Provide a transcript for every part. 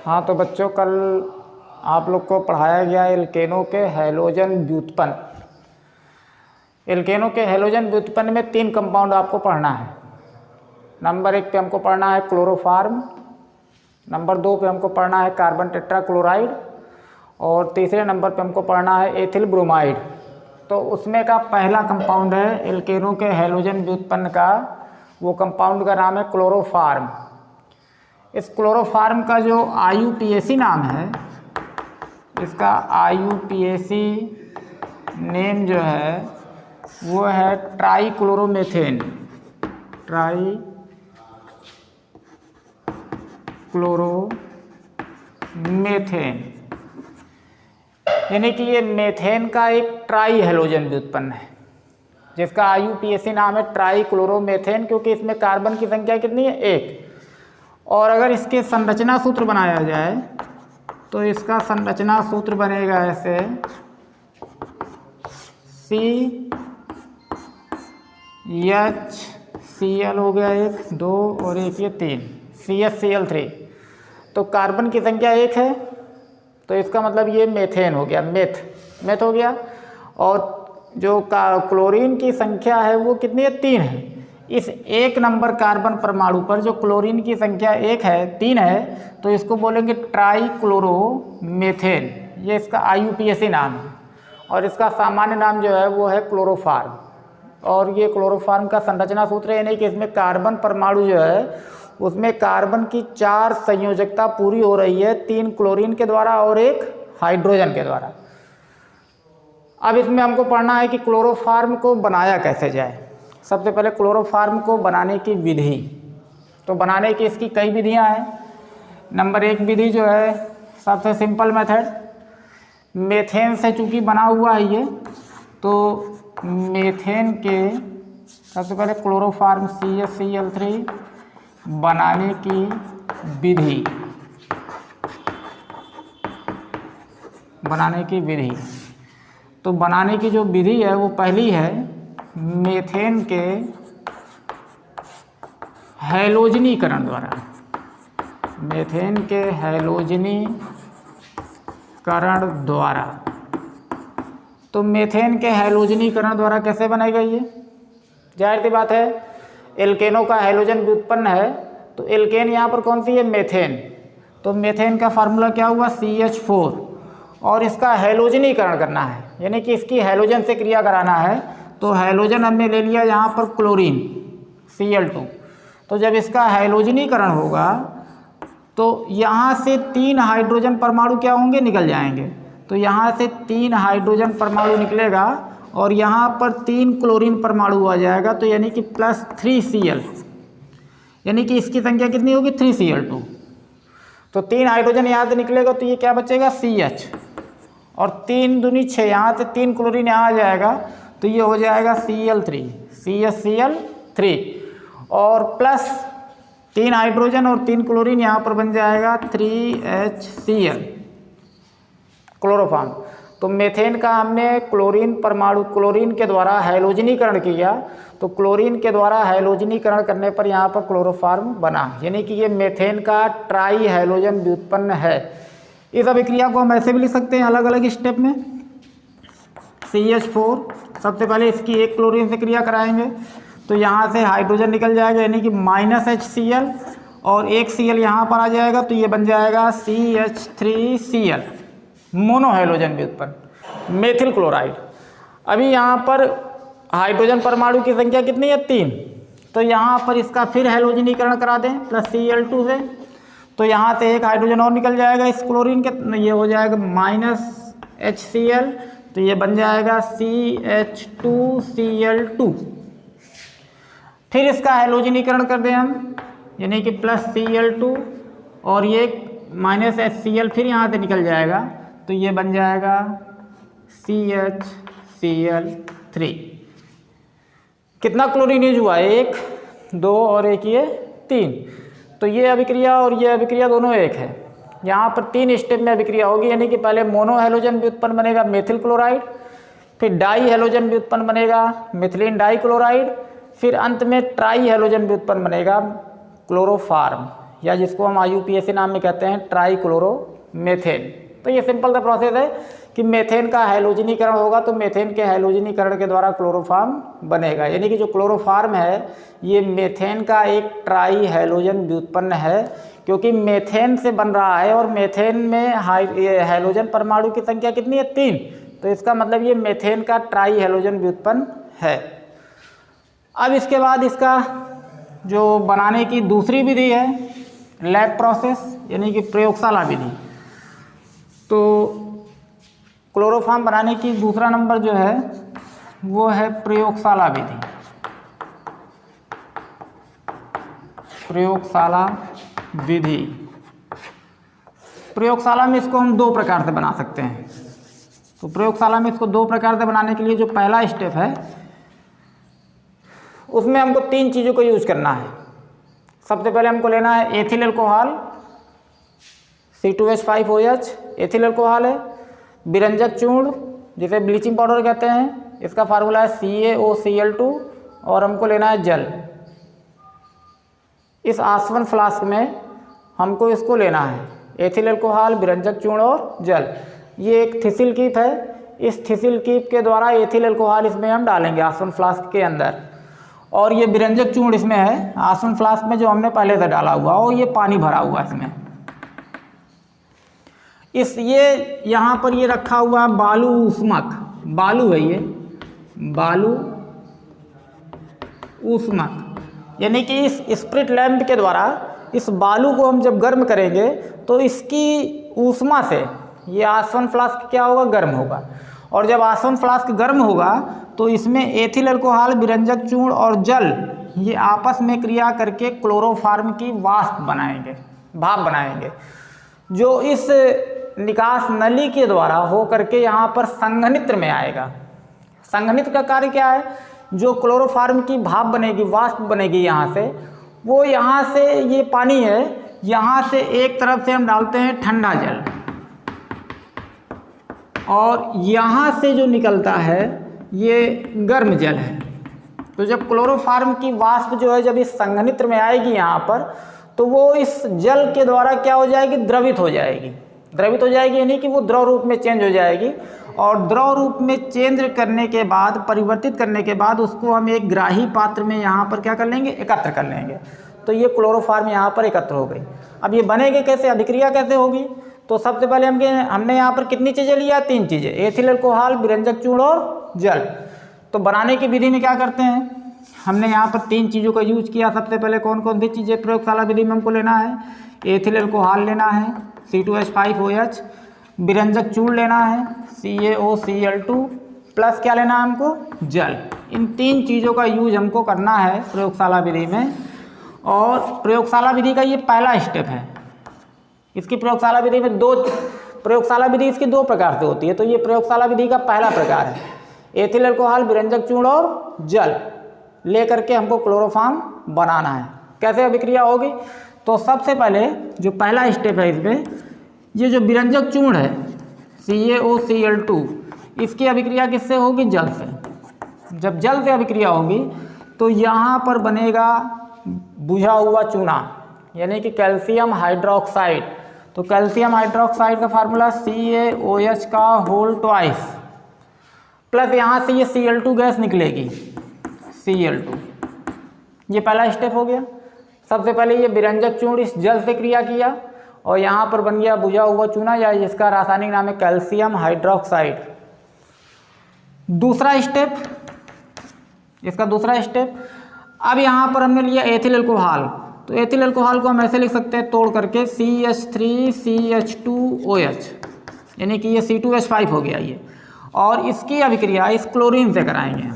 हाँ तो बच्चों, कल आप लोग को पढ़ाया गया एल्केनों के हैलोजन व्युत्पन्न। एल्केनों के हैलोजन व्युत्पन्न में 3 कंपाउंड आपको पढ़ना है। नंबर 1 पे हमको पढ़ना है क्लोरोफॉर्म, नंबर 2 पे हमको पढ़ना है कार्बन टेट्राक्लोराइड और तीसरे नंबर पे हमको पढ़ना है एथिल ब्रोमाइड। तो उसमें का पहला कंपाउंड है एल्केनों के हैलोजन व्युत्पन्न का, वो कंपाउंड का नाम है क्लोरोफॉर्म। इस क्लोरोफॉर्म का जो IUPAC नाम है, इसका IUPAC नेम जो है वो है ट्राईक्लोरोमेथेन। ट्राईक्लोरोमेथेन यानी कि ये मेथेन का एक ट्राई हैलोजन व्युत्पन्न है, जिसका IUPAC नाम है ट्राईक्लोरोमेथेन, क्योंकि इसमें कार्बन की संख्या कितनी है? 1। और अगर इसके संरचना सूत्र बनाया जाए तो इसका संरचना सूत्र बनेगा ऐसे, CHCl हो गया 1, 2 और एक ये 3, CHCl3। तो कार्बन की संख्या 1 है, तो इसका मतलब ये मेथेन हो गया, मेथ हो गया। और जो क्लोरीन की संख्या है वो कितनी है? 3 है। इस 1 नंबर कार्बन परमाणु पर जो क्लोरीन की संख्या 3 है, तो इसको बोलेंगे ट्राईक्लोरोमेथेन। ये इसका IUPAC नाम है और इसका सामान्य नाम जो है वो है क्लोरोफॉर्म। और ये क्लोरोफॉर्म का संरचना सूत्र है, नहीं कि इसमें कार्बन परमाणु जो है उसमें कार्बन की 4 संयोजकता पूरी हो रही है, 3 क्लोरीन के द्वारा और 1 हाइड्रोजन के द्वारा। अब इसमें हमको पढ़ना है कि क्लोरोफॉर्म को बनाया कैसे जाए। सबसे पहले क्लोरोफॉर्म को बनाने की विधि, तो बनाने की इसकी कई विधियां हैं। नंबर 1 विधि जो है सबसे सिंपल मेथड, मेथेन से चूँकि बना हुआ है ये, तो मेथेन के सबसे पहले क्लोरोफॉर्म CHCl3 बनाने की विधि। तो बनाने की जो विधि है वो पहली है मेथेन के हैलोजनीकरण द्वारा। मेथेन के हैलोजनीकरण द्वारा। तो मेथेन के हैलोजनीकरण द्वारा कैसे बनेगा ये? जाहिर सी बात है, एल्केनों का हैलोजन व्युत्पन्न है, तो एल्केन यहाँ पर कौन सी है? मेथेन। तो मेथेन का फार्मूला क्या हुआ? CH4। और इसका हैलोजनीकरण करना है, यानी कि इसकी हैलोजन से क्रिया कराना है। तो हैलोजन हमने ले लिया यहाँ पर क्लोरीन Cl2। तो जब इसका हैलोजनीकरण होगा तो यहाँ से 3 हाइड्रोजन परमाणु क्या होंगे? निकल जाएंगे। तो यहाँ से 3 हाइड्रोजन परमाणु निकलेगा और यहाँ पर 3 क्लोरीन परमाणु आ जाएगा, तो यानी कि +3Cl, यानी कि इसकी संख्या कितनी होगी? 3Cl2। तो 3 हाइड्रोजन यहाँ से निकलेगा, तो ये क्या बचेगा? CH। और 3 दूनी 6, यहाँ से 3 क्लोरीन यहाँ आ जाएगा, तो ये हो जाएगा Cl3, CHCl3। और प्लस 3 हाइड्रोजन और 3 क्लोरीन यहाँ पर बन जाएगा 3HCl, क्लोरोफॉर्म। तो मेथेन का हमने क्लोरीन के द्वारा हैलोजनीकरण किया, तो क्लोरीन के द्वारा हैलोजनीकरण करने पर यहाँ पर क्लोरोफॉर्म बना, यानी कि ये मेथेन का ट्राई हैलोजन व्युत्पन्न है। इस अभिक्रिया को हम ऐसे भी लिख सकते हैं अलग अलग स्टेप में। CH4 सबसे पहले इसकी 1 क्लोरीन से क्रिया कराएंगे, तो यहाँ से हाइड्रोजन निकल जाएगा, यानी कि -HCl और 1 Cl यहाँ पर आ जाएगा, तो ये बन जाएगा CH3Cl, मोनो हैलोजन व्युत्पन्न, मेथिल क्लोराइड। अभी यहाँ पर हाइड्रोजन परमाणु की संख्या कितनी है? 3। तो यहाँ पर इसका फिर हैलोजनीकरण करा दें +Cl2 से, तो यहाँ से 1 हाइड्रोजन और निकल जाएगा इस क्लोरीन के, ये हो जाएगा -HCl, तो ये बन जाएगा CH2Cl2। फिर इसका हैलोजनीकरण कर दें हम, यानी कि +Cl2 और ये -HCl फिर यहाँ से निकल जाएगा, तो ये बन जाएगा CHCl3। कितना क्लोरीन यूज हुआ? 1, 2 और एक ये 3। तो ये अभिक्रिया और ये अभिक्रिया दोनों एक है। यहाँ पर 3 स्टेप में अभिक्रिया होगी, यानी कि पहले मोनो हैलोजन व्युत्पन्न बनेगा मेथिल क्लोराइड, फिर डाई हैलोजन व्युत्पन्न बनेगा मिथिलीन डाई क्लोराइड, फिर अंत में ट्राई हैलोजन व्युत्पन्न बनेगा क्लोरोफॉर्म। या जिसको हम IUPAC नाम में कहते हैं ट्राईक्लोरोमेथेन। तो ये सिंपल सा प्रोसेस है कि मेथेन का हैलोजनीकरण होगा तो मेथेन के हैलोजनीकरण के द्वारा क्लोरोफॉर्म बनेगा। यानी कि जो क्लोरोफॉर्म है ये मेथेन का एक ट्राई हैलोजन व्युत्पन्न है, क्योंकि मेथेन से बन रहा है और मेथेन में हैलोजन परमाणु की संख्या कितनी है 3, तो इसका मतलब ये मेथेन का ट्राई हैलोजन व्युत्पन्न है। अब इसके बाद इसका जो बनाने की दूसरी विधि है लैब प्रोसेस यानी कि प्रयोगशाला विधि। तो क्लोरोफॉर्म बनाने की दूसरा नंबर जो है वो है प्रयोगशाला विधि। प्रयोगशाला विधि, प्रयोगशाला में इसको हम 2 प्रकार से बना सकते हैं। तो प्रयोगशाला में इसको 2 प्रकार से बनाने के लिए जो पहला स्टेप है उसमें हमको 3 चीज़ों को यूज करना है। सबसे पहले हमको लेना है ethyl alcohol C2H5OH ethyl alcohol है, विरंजक चूर्ण जिसे ब्लीचिंग पाउडर कहते हैं, इसका फार्मूला है CaOCl2, और हमको लेना है जल। इस आसवन फ्लास्क में हमको इसको लेना है एथिल अल्कोहल, विरंजक चूर्ण और जल। ये एक थिसिल कीप है, इस थिसिल कीप के द्वारा एथिल अल्कोहल इसमें हम डालेंगे आसवन फ्लास्क के अंदर, और ये विरंजक चूर्ण इसमें है आसवन फ्लास्क में जो हमने पहले से डाला हुआ, और ये पानी भरा हुआ इसमें। ये यहाँ पर ये रखा हुआ बालू ऊष्मक, बालू है ये बालू ऊष्मक, यानी कि इस स्प्रिट लैंप के द्वारा इस बालू को हम जब गर्म करेंगे तो इसकी ऊष्मा से ये आसवन फ्लास्क क्या होगा, गर्म होगा, और जब आसवन फ्लास्क गर्म होगा तो इसमें एथिल अल्कोहल, विरंजक चूर्ण और जल ये आपस में क्रिया करके क्लोरोफॉर्म की वाष्प बनाएंगे, भाप बनाएंगे, जो इस निकास नली के द्वारा हो करके यहाँ पर संघनित्र में आएगा। संघनित्र का कार्य क्या है, जो क्लोरोफॉर्म की भाप बनेगी, वाष्प बनेगी यहाँ से, वो यहाँ से ये पानी है, यहाँ से एक तरफ से हम डालते हैं ठंडा जल, और यहाँ से जो निकलता है ये गर्म जल है। तो जब क्लोरोफॉर्म की वाष्प जो है जब इस संघनित्र में आएगी यहाँ पर, तो वो इस जल के द्वारा क्या हो जाएगी, द्रवित हो जाएगी। द्रवित हो जाएगी यानी कि वो द्रव रूप में चेंज हो जाएगी, और द्रव रूप में चेंज करने के बाद, परिवर्तित करने के बाद उसको हम एक ग्राही पात्र में यहाँ पर क्या कर लेंगे, एकत्र कर लेंगे। तो ये क्लोरोफॉर्म यहाँ पर एकत्र हो गई। अब ये बनेगी कैसे, अभिक्रिया कैसे होगी, तो सबसे पहले हमने यहाँ पर कितनी चीज़ें लिया, 3 चीज़ें, एथिल अल्कोहल, विरंजक चूर्ण और जल। तो बनाने की विधि में क्या करते हैं, हमने यहाँ पर 3 चीज़ों का यूज किया। सबसे पहले कौन कौन सी चीज़ें प्रयोगशाला विधि में हमको लेना है, एथिल अल्कोहल लेना है C2H5OH, विरंजक चूर्ण लेना है CaOCl2, प्लस क्या लेना है हमको, जल। इन 3 चीज़ों का यूज हमको करना है प्रयोगशाला विधि में। और प्रयोगशाला विधि का ये पहला स्टेप है। इसकी प्रयोगशाला विधि में प्रयोगशाला विधि इसकी 2 प्रकार से होती है। तो ये प्रयोगशाला विधि का पहला प्रकार है, एथिल अल्कोहल, विरंजक चूर्ण और जल ले करके हमको क्लोरोफॉर्म बनाना है। कैसे अभिक्रिया होगी, तो सबसे पहले जो पहला स्टेप है इसमें, ये जो विरंजक चूर्ण है CaOCl2, इसकी अभिक्रिया किससे होगी, जल से। जब जल से अभिक्रिया होगी तो यहाँ पर बनेगा बुझा हुआ चूना, यानी कि कैल्शियम हाइड्रोक्साइड। तो कैल्शियम हाइड्रोक्साइड का फार्मूला CaOH का होल ट्वाइस, प्लस यहाँ से ये Cl2 गैस निकलेगी, Cl2। ये पहला स्टेप हो गया। सबसे पहले ये विरंजक चूर्ण इस जल से क्रिया किया और यहाँ पर बन गया बुझा हुआ चूना, या इसका रासायनिक नाम है कैल्शियम हाइड्रोक्साइड। दूसरा स्टेप, इसका दूसरा स्टेप, अब यहाँ पर हमने लिया एथिल अल्कोहल। तो एथिल अल्कोहल को हम ऐसे लिख सकते हैं तोड़ करके CH3CH2OH, यानी कि ये C2H5 हो गया ये, और इसकी अभिक्रिया इस क्लोरीन से कराएंगे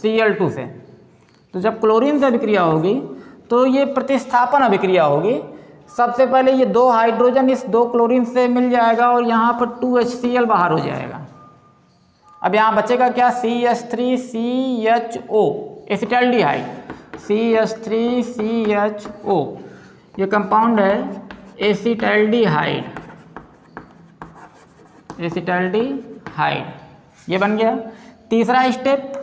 Cl2 से। तो जब क्लोरीन से अभिक्रिया होगी तो ये प्रतिस्थापन अभिक्रिया होगी। सबसे पहले ये 2 हाइड्रोजन इस 2 क्लोरीन से मिल जाएगा और यहाँ पर 2HCl बाहर हो जाएगा। अब यहाँ बचेगा क्या, CH3CHO, एसिटाल्डिहाइड, CH3CHO, ये कंपाउंड है एसिटाल्डिहाइड, एसिटाल्डिहाइड, ये बन गया। तीसरा स्टेप,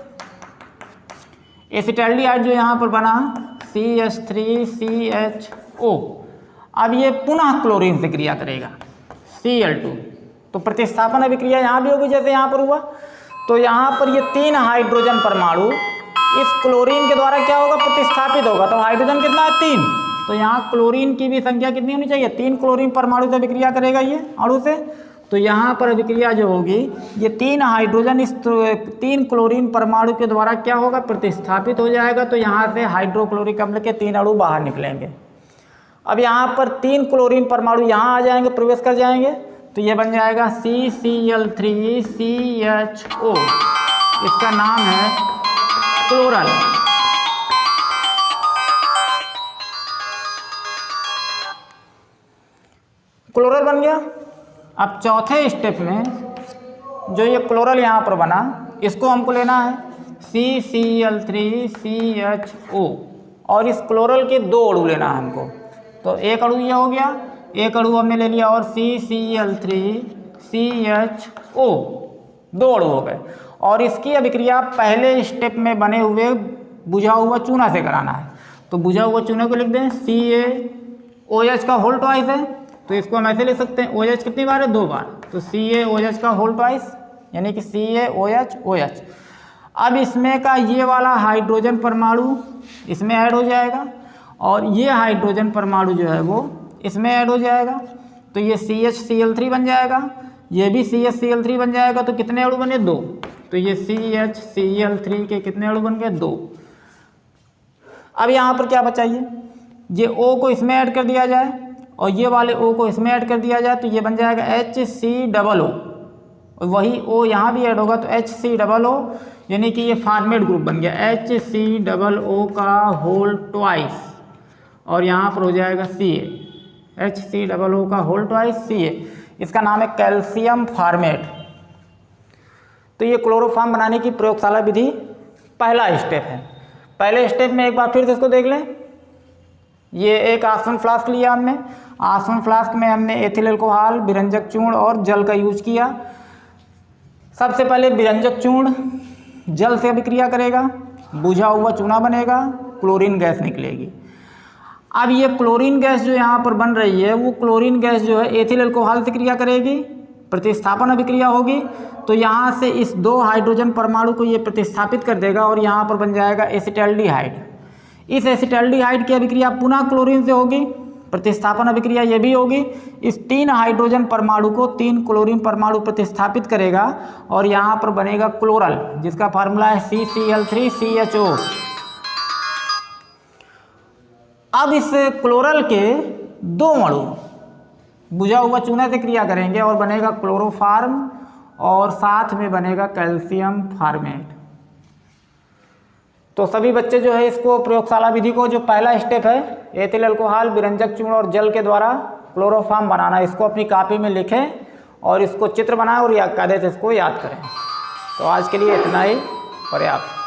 एसिटाल्डिहाइड जो यहाँ पर बना CH3CHO, अब ये पुनः क्लोरीन से क्रिया करेगा Cl2, तो प्रतिस्थापन अभिक्रिया यहाँ भी होगी जैसे यहाँ पर हुआ। तो यहाँ पर ये 3 हाइड्रोजन परमाणु इस क्लोरीन के द्वारा क्या होगा, प्रतिस्थापित होगा। तो हाइड्रोजन कितना है 3, तो यहाँ क्लोरीन की भी संख्या कितनी होनी चाहिए, 3 क्लोरीन परमाणु से अभिक्रिया करेगा ये अणु से। तो यहाँ पर अभिक्रिया जो होगी ये 3 हाइड्रोजन इस 3 क्लोरीन परमाणु के द्वारा क्या होगा, प्रतिस्थापित हो जाएगा। तो यहाँ से हाइड्रोक्लोरिक अम्ल के 3 अणु बाहर निकलेंगे। अब यहाँ पर 3 क्लोरीन परमाणु यहाँ आ जाएंगे, प्रवेश कर जाएंगे, तो ये बन जाएगा CCl3CHO। इसका नाम है क्लोरल। क्लोरल बन गया। अब चौथे स्टेप में जो ये क्लोरल यहाँ पर बना, इसको हमको लेना है CCl3CHO, और इस क्लोरल के 2 अणु लेना है हमको। तो एक अणु ये हो गया, एक अणु हमने ले लिया और CCl3CHO, 2 अणु हो गए। और इसकी अभिक्रिया पहले स्टेप में बने हुए बुझा हुआ चूना से कराना है। तो बुझा हुआ चूने को लिख दें CaOH का होल ट्वाइस है, तो इसको हम ऐसे लिख सकते हैं OH कितनी बार है, 2 बार, तो CaOH का होल ट्वाइस यानी कि CaOH। अब इसमें का ये वाला हाइड्रोजन परमाणु इसमें ऐड हो जाएगा और ये हाइड्रोजन परमाणु जो है वो इसमें ऐड हो जाएगा। तो ये CHCl3 बन जाएगा, ये भी CHCl3 बन जाएगा। तो कितने अणु बने, 2। तो ये CHCl3 के कितने अणु बन गए, 2। अब यहाँ पर क्या बचा, ये O को इसमें ऐड कर दिया जाए और ये वाले O को इसमें ऐड कर दिया जाए, तो ये बन जाएगा HCOO, और वही O यहाँ भी ऐड होगा तो HCOO, यानी कि ये फॉर्मेट ग्रुप बन गया HCOO का होल ट्वाइस, और यहाँ पर हो जाएगा Ca, HCOO का होल ट्वाइस Ca। इसका नाम है कैल्शियम फॉर्मेट। तो ये क्लोरोफॉर्म बनाने की प्रयोगशाला विधि पहला स्टेप है। पहले स्टेप में एक बार फिर से इसको देख लें। ये एक आसवन फ्लास्क लिया हमने, आसवन फ्लास्क में हमने एथिल अल्कोहल, विरंजक चूर्ण और जल का यूज किया। सबसे पहले विरंजक चूर्ण जल से अभिक्रिया करेगा, बुझा हुआ चूना बनेगा, क्लोरीन गैस निकलेगी। अब ये क्लोरीन गैस जो यहाँ पर बन रही है वो क्लोरीन गैस जो है एथिल अल्कोहल से क्रिया करेगी, प्रतिस्थापन अभिक्रिया होगी। तो यहाँ से इस 2 हाइड्रोजन परमाणु को ये प्रतिस्थापित कर देगा और यहाँ पर बन जाएगा एसिटाल्डिहाइड। इस एसिटाल्डिहाइड की अभिक्रिया पुनः क्लोरीन से होगी, प्रतिस्थापन अभिक्रिया ये भी होगी। इस 3 हाइड्रोजन परमाणु को 3 क्लोरीन परमाणु प्रतिस्थापित करेगा और यहाँ पर बनेगा क्लोरल, जिसका फार्मूला है CCl3CHO। अब इस क्लोरल के 2 अणु बुझा हुआ चूना से क्रिया करेंगे और बनेगा क्लोरोफॉर्म, और साथ में बनेगा कैल्शियम फॉर्मेट। तो सभी बच्चे जो है इसको प्रयोगशाला विधि को, जो पहला स्टेप है एथिल अल्कोहल, विरंजक चूर्ण और जल के द्वारा क्लोरोफॉर्म बनाना, इसको अपनी कॉपी में लिखें और इसको चित्र बनाएं और कायदे से इसको याद करें। तो आज के लिए इतना ही पर्याप्त।